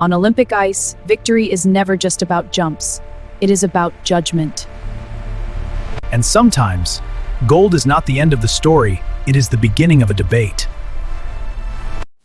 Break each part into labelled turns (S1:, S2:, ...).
S1: On Olympic ice, victory is never just about jumps. It is about judgment.
S2: And sometimes, gold is not the end of the story, it is the beginning of a debate.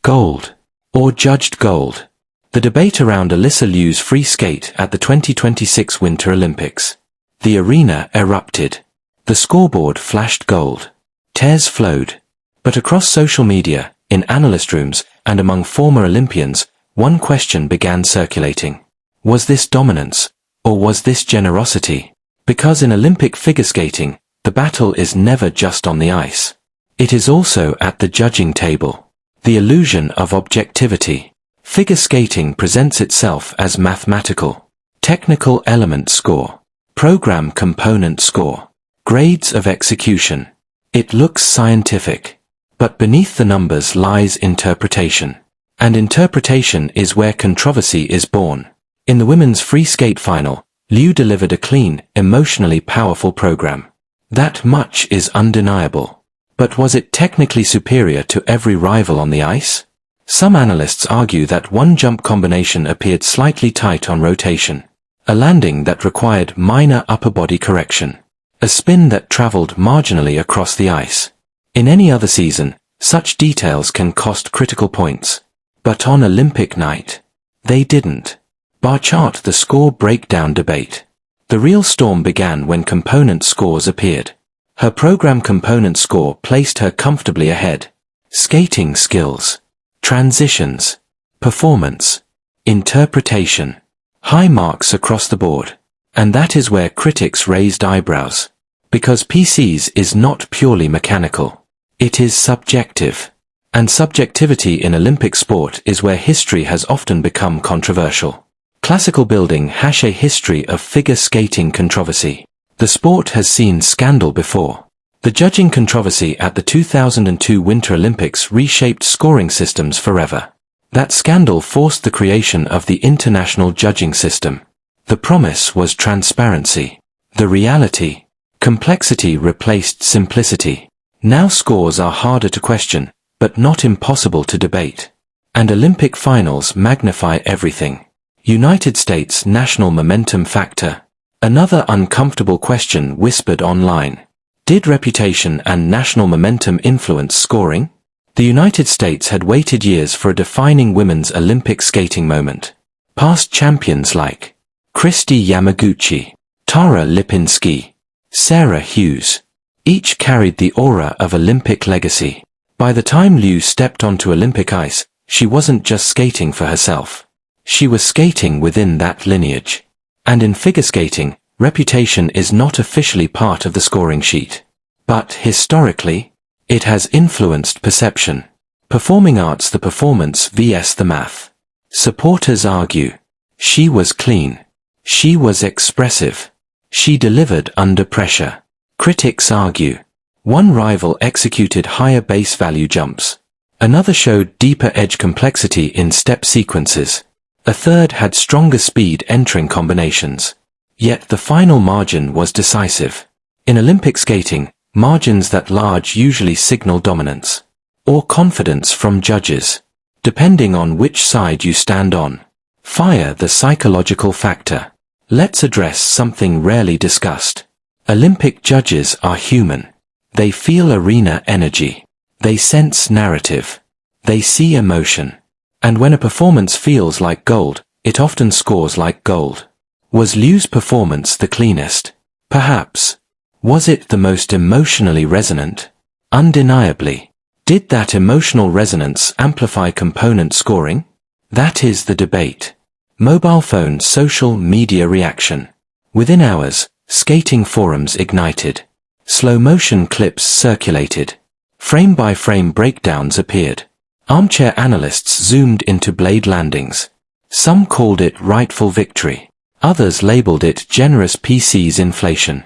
S3: Gold, or judged gold. The debate around Alysa Liu's free skate at the 2026 Winter Olympics. The arena erupted. The scoreboard flashed gold. Tears flowed. But across social media, in analyst rooms, and among former Olympians, one question began circulating. Was this dominance, or was this generosity? Because in Olympic figure skating, the battle is never just on the ice. It is also at the judging table. The illusion of objectivity. Figure skating presents itself as mathematical. Technical element score. Program component score. Grades of execution. It looks scientific. But beneath the numbers lies interpretation. And interpretation is where controversy is born. In the women's free skate final, Liu delivered a clean, emotionally powerful program. That much is undeniable. But was it technically superior to every rival on the ice? Some analysts argue that one jump combination appeared slightly tight on rotation. A landing that required minor upper body correction. A spin that traveled marginally across the ice. In any other season, such details can cost critical points. But on Olympic night, they didn't. Bar chart the score breakdown debate. The real storm began when component scores appeared. Her program component score placed her comfortably ahead. Skating skills. Transitions. Performance. Interpretation. High marks across the board. And that is where critics raised eyebrows. Because PCs is not purely mechanical. It is subjective. And subjectivity in Olympic sport is where history has often become controversial. Classical building has a history of figure skating controversy. The sport has seen scandal before. The judging controversy at the 2002 Winter Olympics reshaped scoring systems forever. That scandal forced the creation of the international judging system. The promise was transparency. The reality. Complexity replaced simplicity. Now scores are harder to question, but not impossible to debate. And Olympic finals magnify everything. United States national momentum factor. Another uncomfortable question whispered online. Did reputation and national momentum influence scoring? The United States had waited years for a defining women's Olympic skating moment. Past champions like Kristi Yamaguchi, Tara Lipinski, Sarah Hughes, each carried the aura of Olympic legacy. By the time Liu stepped onto Olympic ice, she wasn't just skating for herself. She was skating within that lineage. And in figure skating, reputation is not officially part of the scoring sheet. But historically, it has influenced perception. Performing arts the performance vs the math. Supporters argue. She was clean. She was expressive. She delivered under pressure. Critics argue. One rival executed higher base value jumps. Another showed deeper edge complexity in step sequences. A third had stronger speed entering combinations. Yet the final margin was decisive. In Olympic skating, margins that large usually signal dominance. Or confidence from judges. Depending on which side you stand on. Fire the psychological factor. Let's address something rarely discussed. Olympic judges are human. They feel arena energy. They sense narrative. They see emotion. And when a performance feels like gold, it often scores like gold. Was Liu's performance the cleanest? Perhaps. Was it the most emotionally resonant? Undeniably. Did that emotional resonance amplify component scoring? That is the debate. Mobile phone social media reaction. Within hours, skating forums ignited. Slow motion clips circulated. Frame-by-frame breakdowns appeared. Armchair analysts zoomed into blade landings. Some called it rightful victory. Others labeled it generous PC's inflation.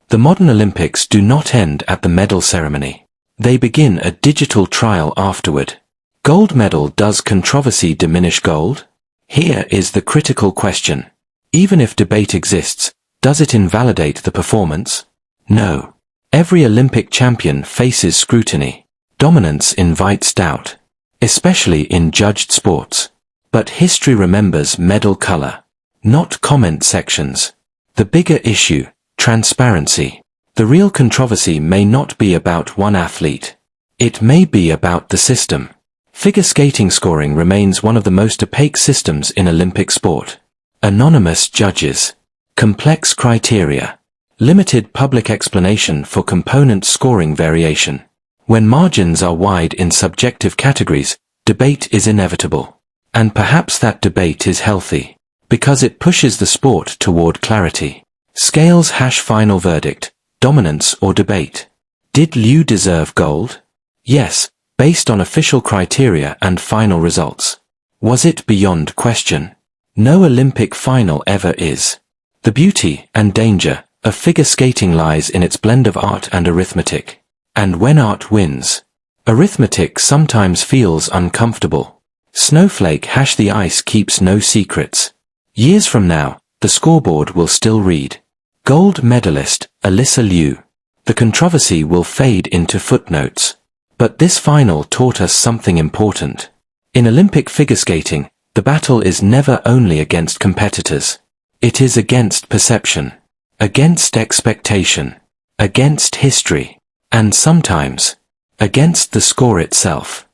S3: The modern Olympics do not end at the medal ceremony. They begin a digital trial afterward. Gold medal. Does controversy diminish gold? Here is the critical question. Even if debate exists, does it invalidate the performance? No. Every Olympic champion faces scrutiny. Dominance invites doubt. Especially in judged sports. But history remembers medal color, not comment sections. The bigger issue, transparency. The real controversy may not be about one athlete. It may be about the system. Figure skating scoring remains one of the most opaque systems in Olympic sport. Anonymous judges, complex criteria, limited public explanation for component scoring variation. When margins are wide in subjective categories, debate is inevitable. And perhaps that debate is healthy, because it pushes the sport toward clarity. Scales # final verdict, dominance or debate. Did Liu deserve gold? Yes, based on official criteria and final results. Was it beyond question? No Olympic final ever is. The beauty and danger of figure skating lies in its blend of art and arithmetic. And when art wins, arithmetic sometimes feels uncomfortable. Snowflake # the ice keeps no secrets. Years from now, the scoreboard will still read, gold medalist, Alysa Liu. The controversy will fade into footnotes. But this final taught us something important. In Olympic figure skating, the battle is never only against competitors. It is against perception, against expectation, against history, and sometimes, against the score itself.